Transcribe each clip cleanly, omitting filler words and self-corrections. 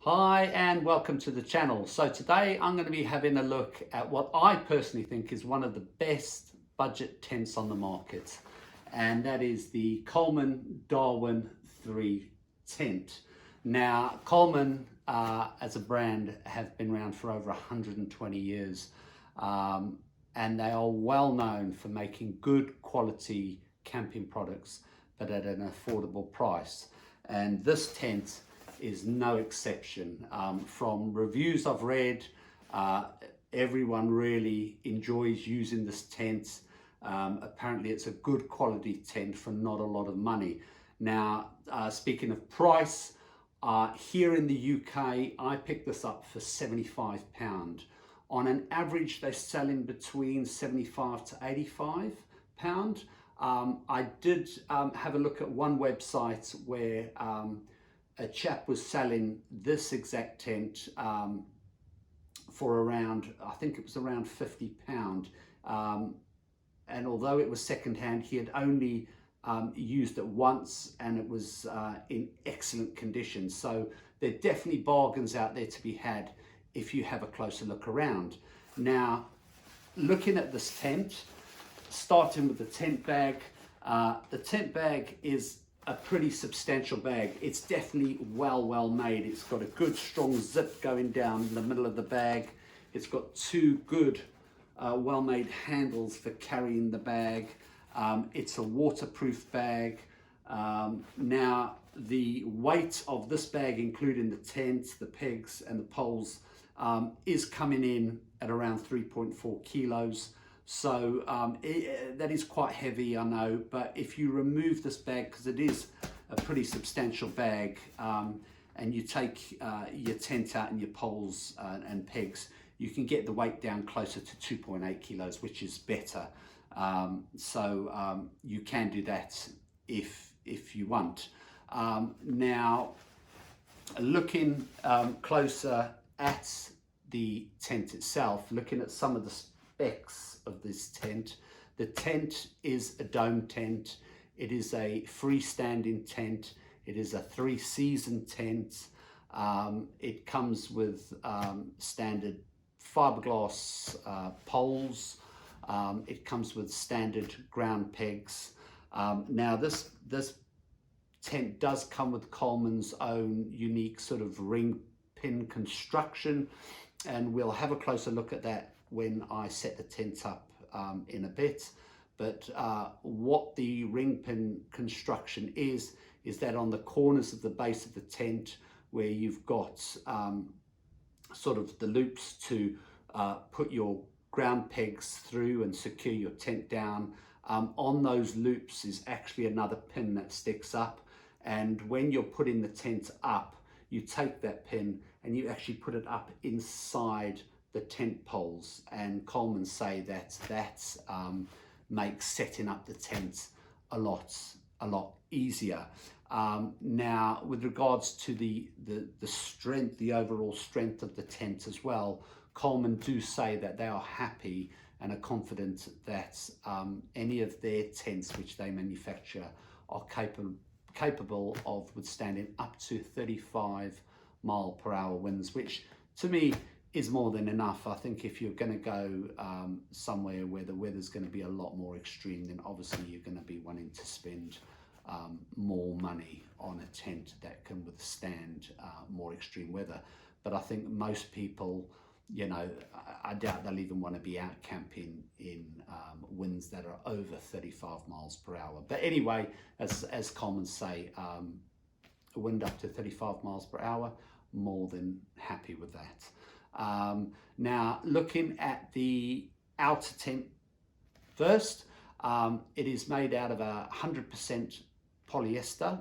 Hi and welcome to the channel. So today I'm going to be having a look at what I personally think is one of the best budget tents on the market, and that is the Coleman Darwin 3 tent. Now Coleman as a brand have been around for over 120 years, and they are well known for making good quality camping products but at an affordable price, and this tent is no exception. From reviews I've read, everyone really enjoys using this tent. Apparently it's a good quality tent for not a lot of money. Now, speaking of price, here in the UK, I picked this up for £75. On an average, they sell in between £75 to £85. I did have a look at one website where a chap was selling this exact tent for around, I think it was around £50. And although it was secondhand, he had only used it once and it was in excellent condition. So there are definitely bargains out there to be had if you have a closer look around. Now, looking at this tent, starting with the tent bag. The tent bag is a pretty substantial bag. It's definitely well made. It's got a good strong zip going down in the middle of the bag. It's got two good well-made handles for carrying the bag. It's a waterproof bag. Now the weight of this bag, including the tent, the pegs and the poles, is coming in at around 3.4 kilos. So that is quite heavy, I know, but if you remove this bag, because it is a pretty substantial bag, and you take your tent out and your poles and pegs, you can get the weight down closer to 2.8 kilos, which is better. So you can do that if you want. Now, looking closer at the tent itself, looking at some of the specs of this tent. The tent is a dome tent. It is a freestanding tent. It is a 3-season tent. It comes with standard fiberglass poles. It comes with standard ground pegs. Now this tent does come with Coleman's own unique sort of ring pin construction, and we'll have a closer look at that when I set the tent up in a bit. But what the ring pin construction is that on the corners of the base of the tent, where you've got sort of the loops to put your ground pegs through and secure your tent down, on those loops is actually another pin that sticks up. And when you're putting the tent up, you take that pin and you actually put it up inside the tent poles, and Coleman say that makes setting up the tent a lot easier. Now, with regards to the strength, the overall strength of the tent as well, Coleman do say that they are happy and are confident that any of their tents which they manufacture are capable of withstanding up to 35-mile-per-hour winds, which to me is more than enough. I think if you're going to go somewhere where the weather's going to be a lot more extreme, then obviously you're going to be wanting to spend more money on a tent that can withstand more extreme weather. But I think most people, you know, I doubt they'll even want to be out camping in winds that are over 35 miles per hour. But anyway, as Coleman say, a wind up to 35 miles per hour, more than happy with that. Now, looking at the outer tent first, it is made out of 100% polyester.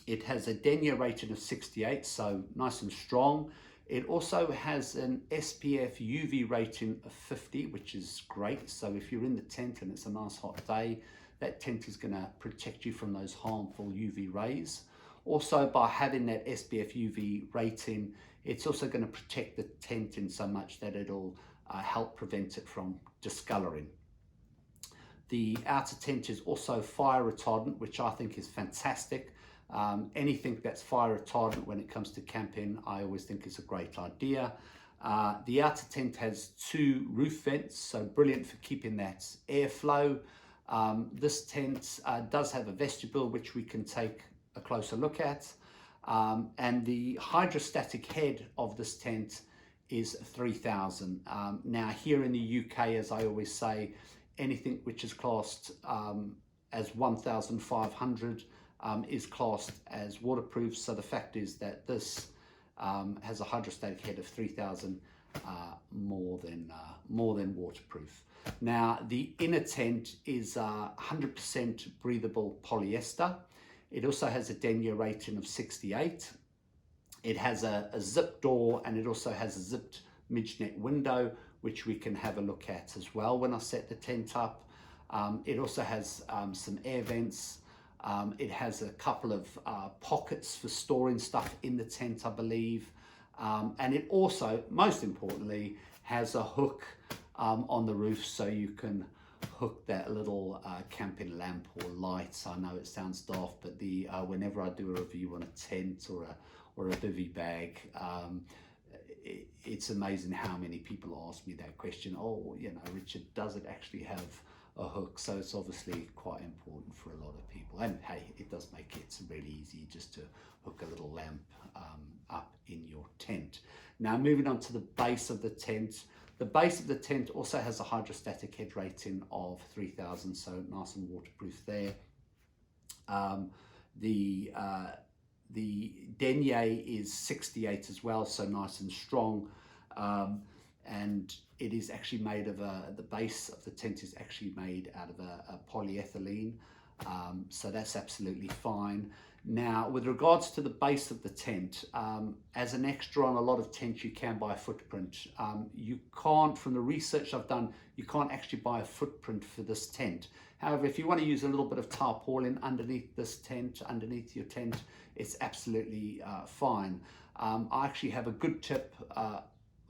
It has a denier rating of 68, so nice and strong. It also has an SPF UV rating of 50, which is great. So if you're in the tent and it's a nice hot day, that tent is going to protect you from those harmful UV rays. Also, by having that SPF UV rating, it's also going to protect the tent in so much that it'll help prevent it from discoloring. The outer tent is also fire retardant, which I think is fantastic. Anything that's fire retardant when it comes to camping, I always think is a great idea. The outer tent has 2 roof vents, so brilliant for keeping that airflow. This tent does have a vestibule, which we can take a closer look at. And the hydrostatic head of this tent is 3,000. Now here in the UK, as I always say, anything which is classed as 1,500 is classed as waterproof. So the fact is that this has a hydrostatic head of 3,000, more than waterproof. Now the inner tent is 100% breathable polyester. It also has a denier rating of 68. It has a zip door, and it also has a zipped midge-net window, which we can have a look at as well when I set the tent up. It also has some air vents. It has a couple of pockets for storing stuff in the tent, I believe. And it also, most importantly, has a hook on the roof, so you can hook that little camping lamp or lights. I know it sounds daft, but whenever I do a review on a tent or a bivvy bag, it's amazing how many people ask me that question. Oh, you know, Richard, does it actually have a hook? So it's obviously quite important for a lot of people. And hey, it does make it really easy just to hook a little lamp up in your tent. Now moving on to the base of the tent. The base of the tent also has a hydrostatic head rating of 3,000, so nice and waterproof there. The denier is 68 as well, so nice and strong. And it is actually made of the base of the tent is actually made out of a polyethylene, so that's absolutely fine. Now, with regards to the base of the tent, as an extra on a lot of tents, you can buy a footprint. You can't, from the research I've done, you can't actually buy a footprint for this tent. However, if you want to use a little bit of tarpaulin underneath this tent, underneath your tent, it's absolutely fine. I actually have a good tip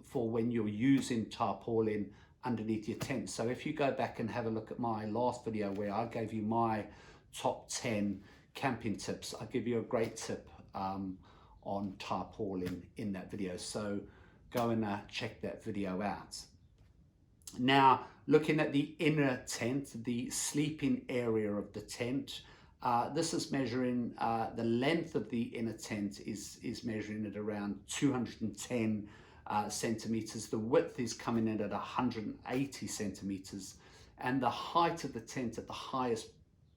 for when you're using tarpaulin underneath your tent. So if you go back and have a look at my last video where I gave you my top 10 camping tips, I give you a great tip on tarpaulin in that video. So go and check that video out. Now, looking at the inner tent, the sleeping area of the tent, this is measuring the length of the inner tent is measuring at around 210 centimeters. The width is coming in at 180 centimeters, and the height of the tent at the highest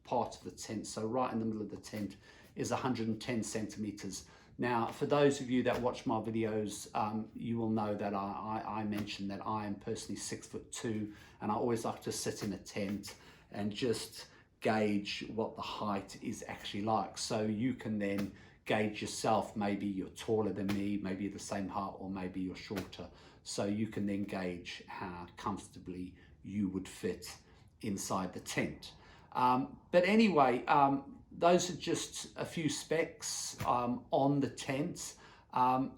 part of the tent, so right in the middle of the tent, is 110 centimeters. Now, for those of you that watch my videos, you will know that I mentioned that I am personally 6'2", and I always like to sit in a tent and just gauge what the height is actually like. So you can then gauge yourself. Maybe you're taller than me, maybe you're the same height, or maybe you're shorter. So you can then gauge how comfortably you would fit inside the tent. But anyway, those are just a few specs on the tent.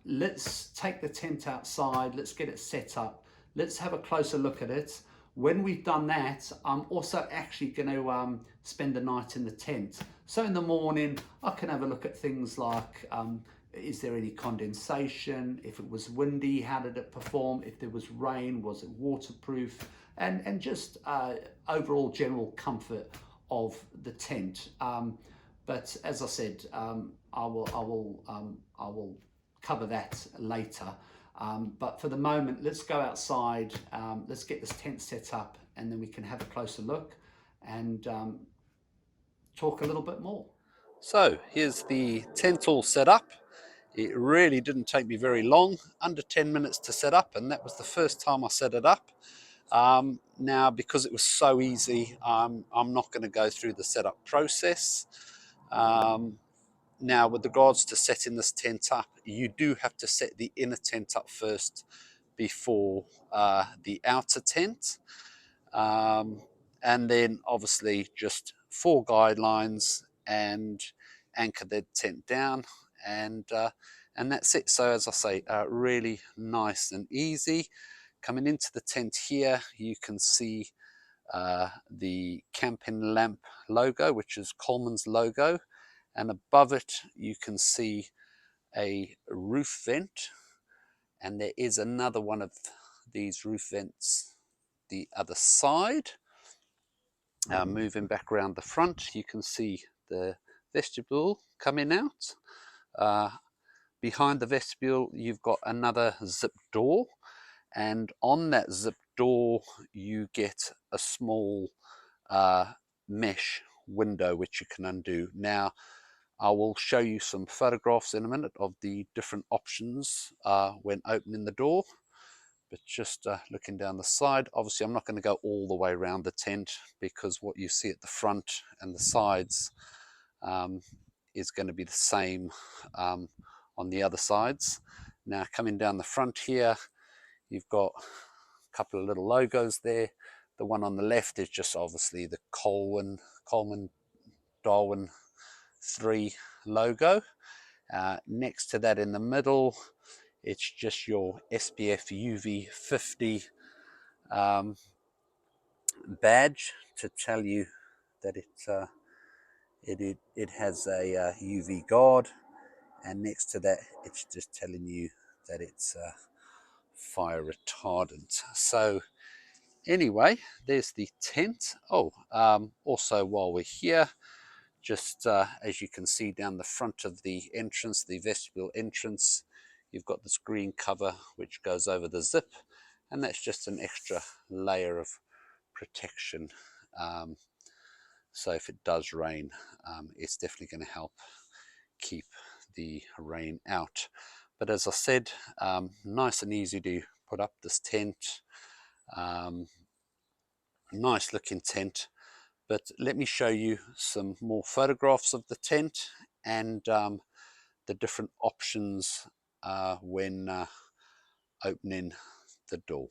Let's take the tent outside, let's get it set up, let's have a closer look at it. When we've done that, I'm also actually going to spend the night in the tent. So in the morning, I can have a look at things like, is there any condensation? If it was windy, how did it perform? If there was rain, was it waterproof? And just overall general comfort of the tent. But as I said, I will cover that later. But for the moment, let's go outside, let's get this tent set up, and then we can have a closer look and talk a little bit more. So here's the tent all set up. It really didn't take me very long, under 10 minutes to set up, and that was the first time I set it up. Now, because it was so easy, I'm not going to go through the setup process. Now, with regards to setting this tent up, you do have to set the inner tent up first before the outer tent. And then obviously just 4 guidelines and anchor the tent down, and that's it. So as I say, really nice and easy. Coming into the tent here, you can see the camping lamp logo, which is Coleman's logo. and above it you can see a roof vent, and there is another one of these roof vents the other side. Moving back around the front, you can see the vestibule coming out. Behind the vestibule you've got another zip door, and on that zip door you get a small mesh window which you can undo. Now I will show you some photographs in a minute of the different options when opening the door, but just looking down the side, obviously I'm not going to go all the way around the tent because what you see at the front and the sides is going to be the same on the other sides. Now coming down the front here, you've got a couple of little logos there. The one on the left is just obviously the Coleman Darwin 3 logo. Next to that in the middle, it's just your SPF UV 50 badge to tell you that it has a UV guard, and next to that it's just telling you that it's fire retardant. So anyway, there's the tent. Also while we're here, just as you can see down the front of the entrance, the vestibule entrance, you've got this green cover which goes over the zip, and that's just an extra layer of protection. So if it does rain, it's definitely going to help keep the rain out. But as I said, nice and easy to put up this tent. Nice looking tent. But let me show you some more photographs of the tent and the different options when opening the door.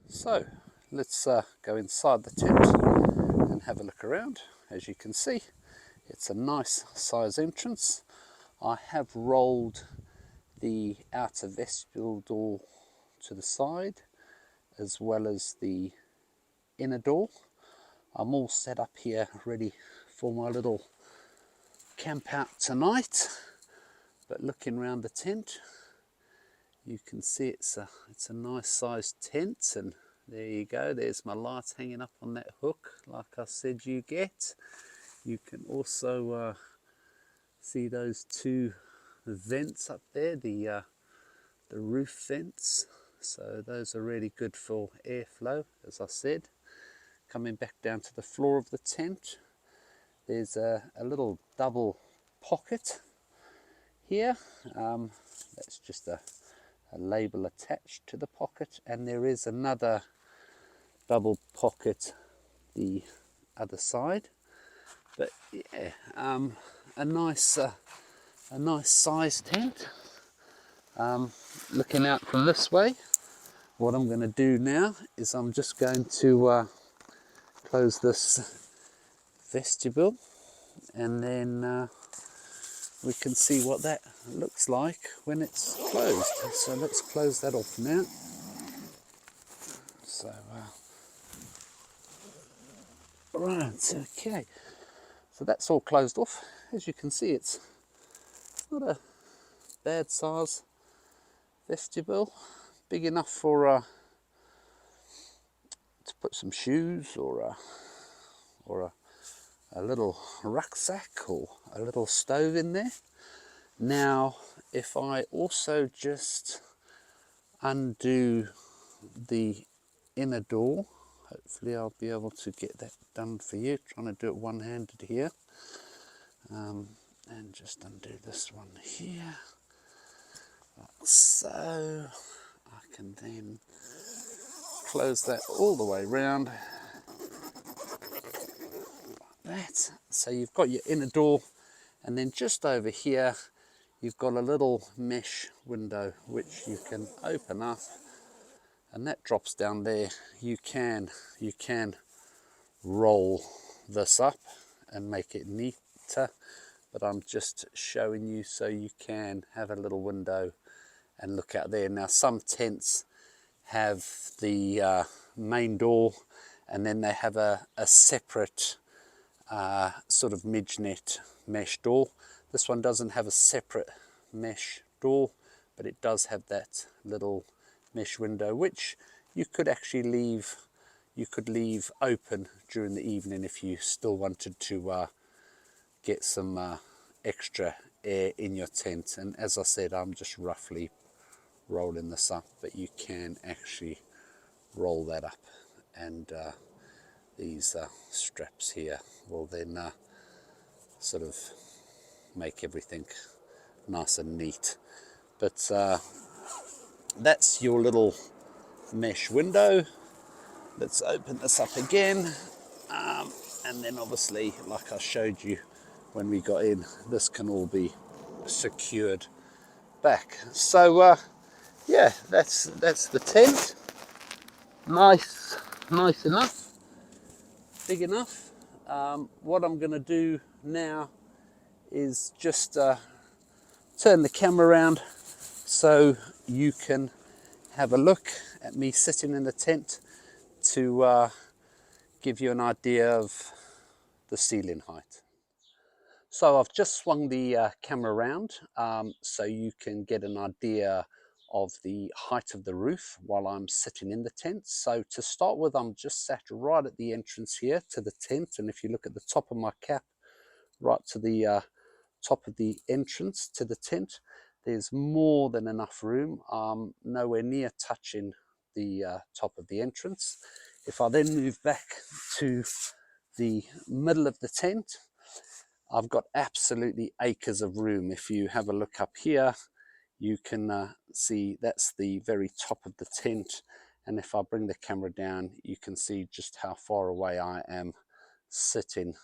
So let's go inside the tent and have a look around. As you can see, it's a nice size entrance. I have rolled the outer vestibule door to the side as well as the inner door. I'm all set up here ready for my little camp out tonight. But looking around the tent, you can see it's a nice sized tent, and there you go, there's my lights hanging up on that hook like I said you get. You can also see those two vents up there, the roof vents, so those are really good for airflow. As I said, coming back down to the floor of the tent, there's a little double pocket here. That's just a label attached to the pocket, and there is another double pocket the other side. But yeah, a nice size tent. Looking out from this way, what I'm going to do now is I'm just going to close this vestibule, and then we can see what that looks like when it's closed. So let's close that off now. So right, okay, so that's all closed off. As you can see, it's not a bad size vestibule, big enough for to put some shoes or a little rucksack or a little stove in there. Now if I also just undo the inner door, hopefully I'll be able to get that done for you, trying to do it one-handed here, and just undo this one here like so. I can then close that all the way around like that. So you've got your inner door, and then just over here you've got a little mesh window which you can open up, and that drops down there. You can roll this up and make it neater, but I'm just showing you so you can have a little window and look out there. Now some tents have the main door, and then they have a separate sort of midge-net mesh door. This one doesn't have a separate mesh door, but it does have that little mesh window, which you could actually leave open during the evening if you still wanted to get some extra air in your tent. And as I said, I'm just roughly rolling this up, but you can actually roll that up, and these straps here will then sort of make everything nice and neat. But that's your little mesh window. Let's open this up again, and then obviously, like I showed you when we got in, this can all be secured back. So yeah, that's the tent. Nice enough, big enough. What I'm going to do now is just turn the camera around so you can have a look at me sitting in the tent to give you an idea of the ceiling height. So I've just swung the camera around so you can get an idea of the height of the roof while I'm sitting in the tent. So to start with, I'm just sat right at the entrance here to the tent, and if you look at the top of my cap, right to the top of the entrance to the tent, there's more than enough room. Nowhere near touching the top of the entrance. If I then move back to the middle of the tent, I've got absolutely acres of room. If you have a look up here, you can see that's the very top of the tent, and if I bring the camera down, you can see just how far away I am sitting.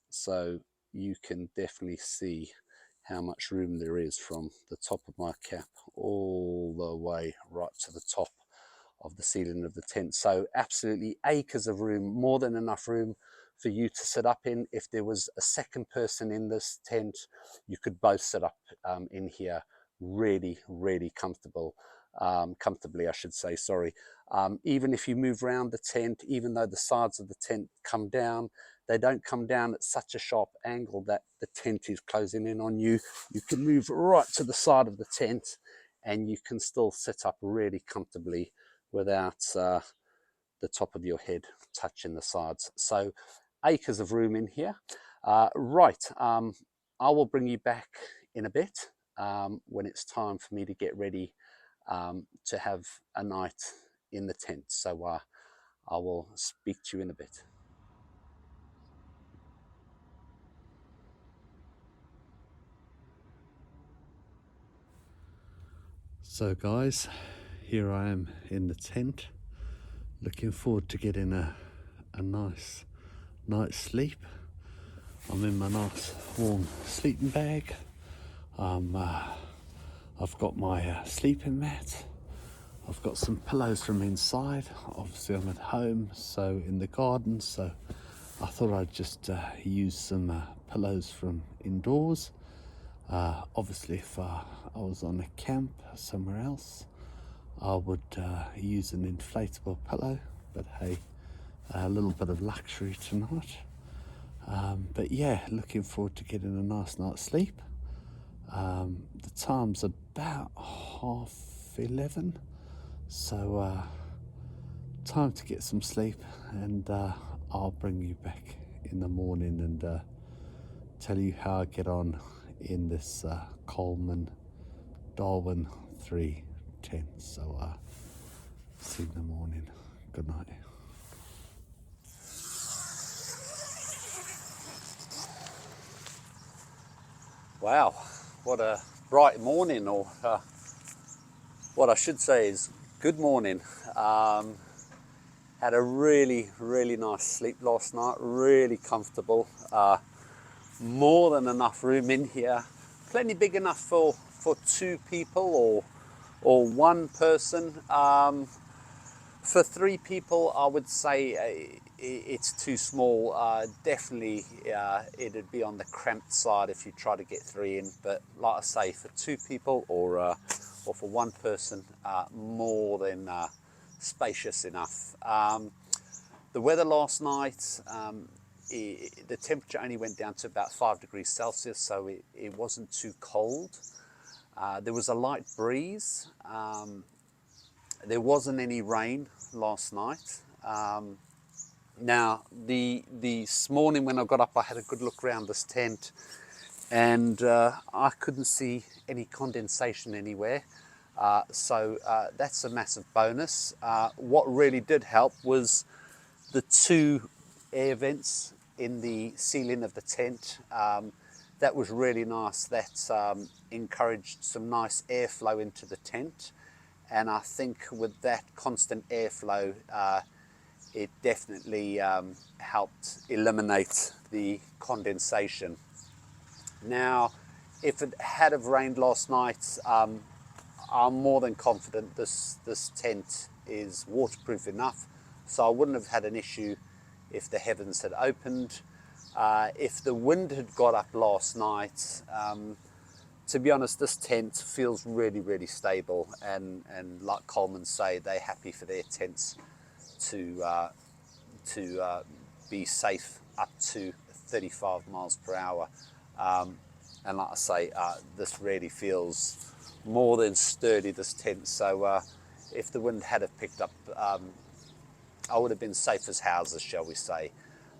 So you can definitely see how much room there is from the top of my cap all the way right to the top of the ceiling of the tent. So absolutely acres of room, more than enough room for you to sit up in. If there was a second person in this tent, you could both sit up in here really comfortably, I should say, sorry. Even if you move around the tent, even though the sides of the tent come down, they don't come down at such a sharp angle that the tent is closing in on you. You can move right to the side of the tent and you can still sit up really comfortably without the top of your head touching the sides. So acres of room in here. Right, I will bring you back in a bit when it's time for me to get ready to have a night in the tent. So I will speak to you in a bit. So guys, here I am in the tent, looking forward to getting a nice night's sleep. I'm in my nice warm sleeping bag. I've got my sleeping mat. I've got some pillows from inside. Obviously I'm at home, so in the garden, so I thought I'd just use some pillows from indoors. Obviously if I was on a camp somewhere else, I would use an inflatable pillow, but hey, a little bit of luxury tonight. But yeah, looking forward to getting a nice night's sleep. The time's about 11:30, so time to get some sleep, and I'll bring you back in the morning and tell you how I get on in this Coleman Darwin 310. So see you in the morning. Good night. Wow, what a bright morning, or what I should say is good morning. Had a really nice sleep last night, really comfortable. More than enough room in here, plenty big enough for 2 people or 1 person. For 3 people, I would say it's too small. Definitely, it'd be on the cramped side if you try to get 3 in. But like I say, for 2 people or for 1 person, more than spacious enough. The weather last night, the temperature only went down to about 5 degrees Celsius, so it wasn't too cold. There was a light breeze. There wasn't any rain last night. Now, this morning when I got up, I had a good look around this tent, and I couldn't see any condensation anywhere. So that's a massive bonus. What really did help was the 2 air vents in the ceiling of the tent. That was really nice. That encouraged some nice airflow into the tent. And I think with that constant airflow, it definitely helped eliminate the condensation. Now, if it had have rained last night, I'm more than confident this tent is waterproof enough, so I wouldn't have had an issue if the heavens had opened. If the wind had got up last night, to be honest, this tent feels really, really stable, and like Coleman say, they're happy for their tents to be safe up to 35 miles per hour. And like I say, this really feels more than sturdy, this tent. So if the wind had have picked up, I would have been safe as houses, shall we say.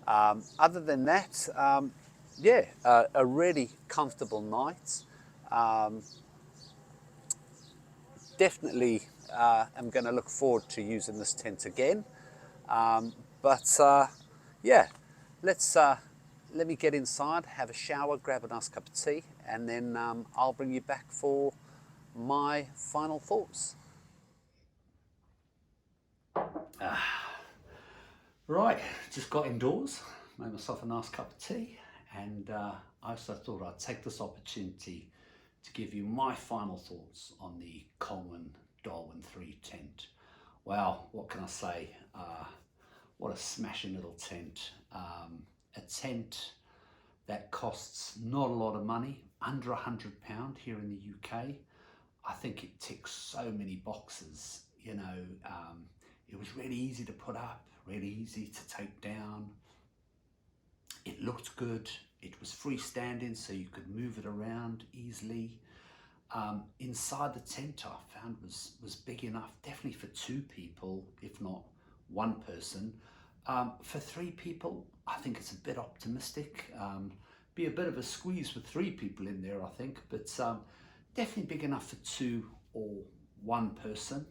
Other than that, yeah, a really comfortable night. Definitely am going to look forward to using this tent again. But yeah, let me get inside, have a shower, grab a nice cup of tea, and then I'll bring you back for my final thoughts. Right, just got indoors, made myself a nice cup of tea, and I also thought I'd take this opportunity to give you my final thoughts on the Coleman Darwin 3 tent. Well, what can I say? What a smashing little tent. A tent that costs not a lot of money, under £100 here in the UK. I think it ticks so many boxes. You know, it was really easy to put up, really easy to take down. It looked good. It was freestanding, so you could move it around easily. Inside the tent, I found was big enough, definitely for 2 people, if not 1 person. For 3 people, I think it's a bit optimistic. Be a bit of a squeeze with 3 people in there, I think, but definitely big enough for 2 or 1 person.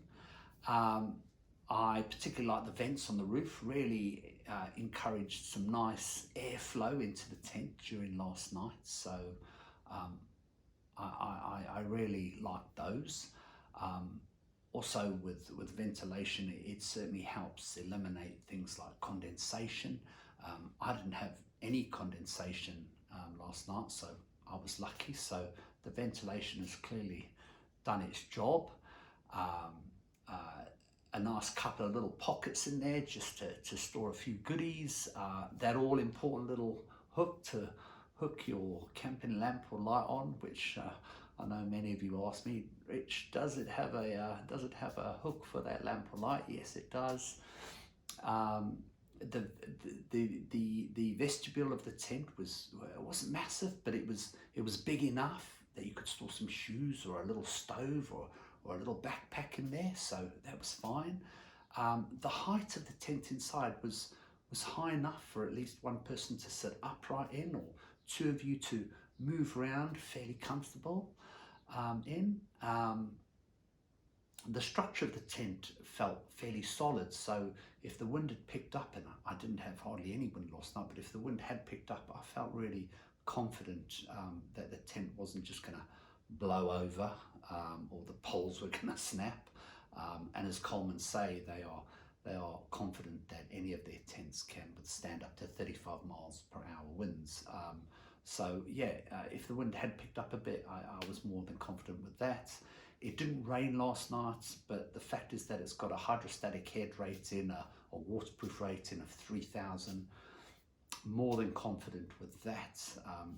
I particularly like the vents on the roof, really encouraged some nice airflow into the tent during last night, so I really like those. Also with ventilation, it certainly helps eliminate things like condensation. I didn't have any condensation last night, so I was lucky. So the ventilation has clearly done its job. A nice couple of little pockets in there just to store a few goodies. That all important little hook to hook your camping lamp or light on, which I know many of you ask me, Rich, does it have a hook for that lamp or light? Yes, it does. The vestibule of the tent wasn't massive, but it was big enough that you could store some shoes or a little stove or a little backpack in there, so that was fine. The height of the tent inside was high enough for at least 1 person to sit upright in, or 2 of you to move around fairly comfortable in. The structure of the tent felt fairly solid, so if the wind had picked up, and I didn't have hardly any wind last night, but if the wind had picked up, I felt really confident that the tent wasn't just going to blow over or the poles were going to snap. And as Coleman say, they are confident that any of their tents can withstand up to 35 miles per hour winds. So yeah, if the wind had picked up a bit, I was more than confident with that. It didn't rain last night, but the fact is that it's got a hydrostatic head rating, a waterproof rating of 3,000. More than confident with that.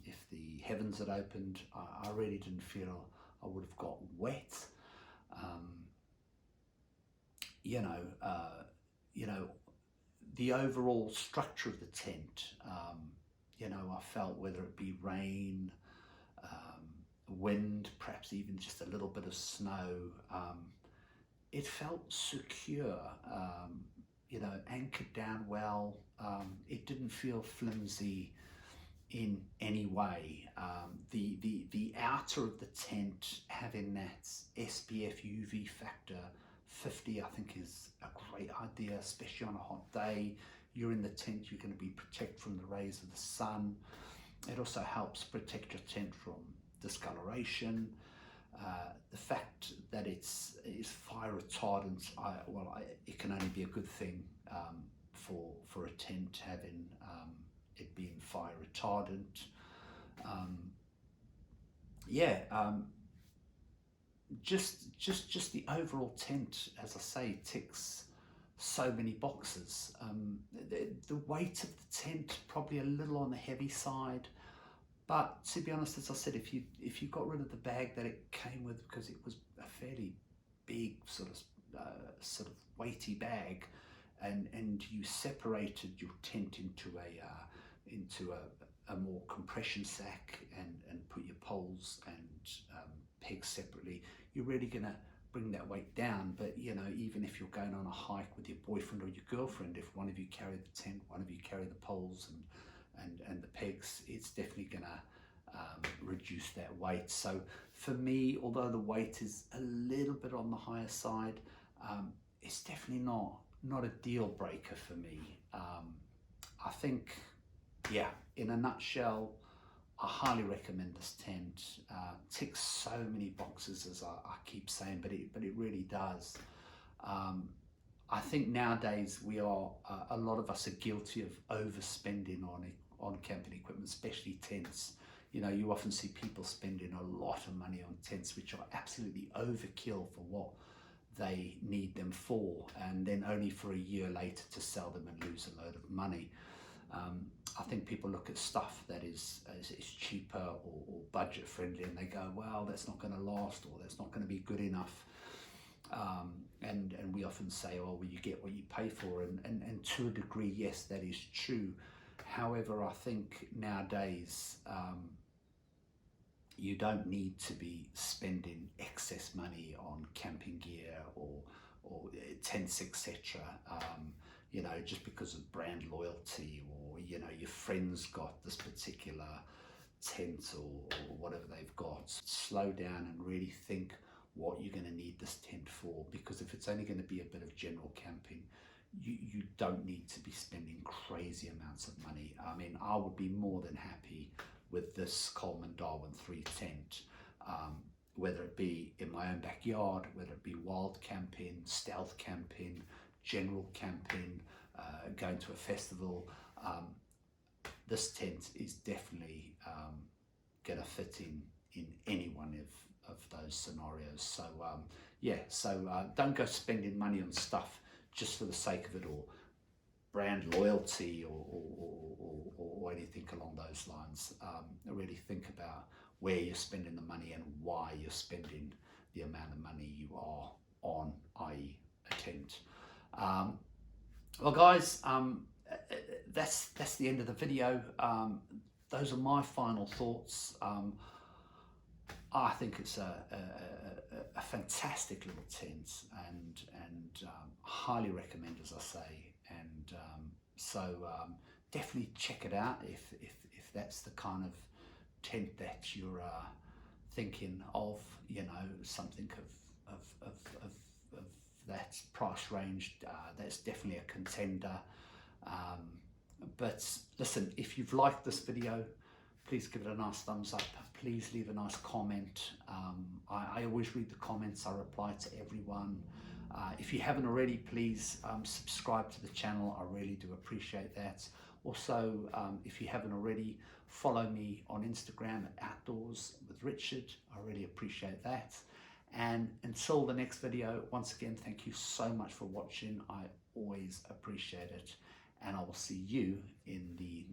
If the heavens had opened, I really didn't feel I would have got wet. You know, the overall structure of the tent, I felt whether it be rain, wind, perhaps even just a little bit of snow, it felt secure, anchored down well. It didn't feel flimsy in any way. The outer of the tent having that SPF UV factor 50, I think, is a great idea, especially on a hot day. You're in the tent, you're going to be protected from the rays of the sun. It also helps protect your tent from discoloration. The fact that it's fire retardant, it can only be a good thing for a tent having it being fire retardant. Just the overall tent, as I say, ticks so many boxes. The weight of the tent probably a little on the heavy side, but to be honest, as I said, if you got rid of the bag that it came with, because it was a fairly big sort of weighty bag, and you separated your tent into a more compression sack and put your poles and pegs separately, you're really going to bring that weight down. But even if you're going on a hike with your boyfriend or your girlfriend, if one of you carry the tent, one of you carry the poles and the pegs, it's definitely going to reduce that weight. So for me, although the weight is a little bit on the higher side, it's definitely not a deal breaker for me. I think, in a nutshell, I highly recommend this tent. Ticks so many boxes, as I keep saying, but it really does. I think nowadays a lot of us are guilty of overspending on camping equipment, especially tents. You often see people spending a lot of money on tents, which are absolutely overkill for what they need them for, and then only for a year later to sell them and lose a load of money. I think people look at stuff that is cheaper or budget friendly, and they go, well, that's not going to last, or that's not going to be good enough. And we often say, oh, well, you get what you pay for, and to a degree, yes, that is true. However, I think nowadays you don't need to be spending excess money on camping gear or tents, etc. Just because of brand loyalty, or your friends got this particular tent or whatever they've got. Slow down and really think what you're going to need this tent for, because if it's only going to be a bit of general camping, you don't need to be spending crazy amounts of money. I mean, I would be more than happy with this Coleman Darwin 3 tent, whether it be in my own backyard, whether it be wild camping, stealth camping, general camping, going to a festival. This tent is definitely going to fit in any one of those scenarios. So don't go spending money on stuff just for the sake of it, or brand loyalty, or anything along those lines. Really think about where you're spending the money and why you're spending the amount of money you are on, i.e. a tent. Well, guys, that's the end of the video. Those are my final thoughts. I think it's a fantastic little tent, and highly recommend, as I say. And so definitely check it out if that's the kind of tent that you're thinking of. Something of that price range. That's definitely a contender. But listen, if you've liked this video, please give it a nice thumbs up. Please leave a nice comment. I always read the comments. I reply to everyone. If you haven't already, please subscribe to the channel. I really do appreciate that. Also, if you haven't already, follow me on Instagram at Outdoors with Richard. I really appreciate that. And until the next video, once again, thank you so much for watching. I always appreciate it. And I will see you in the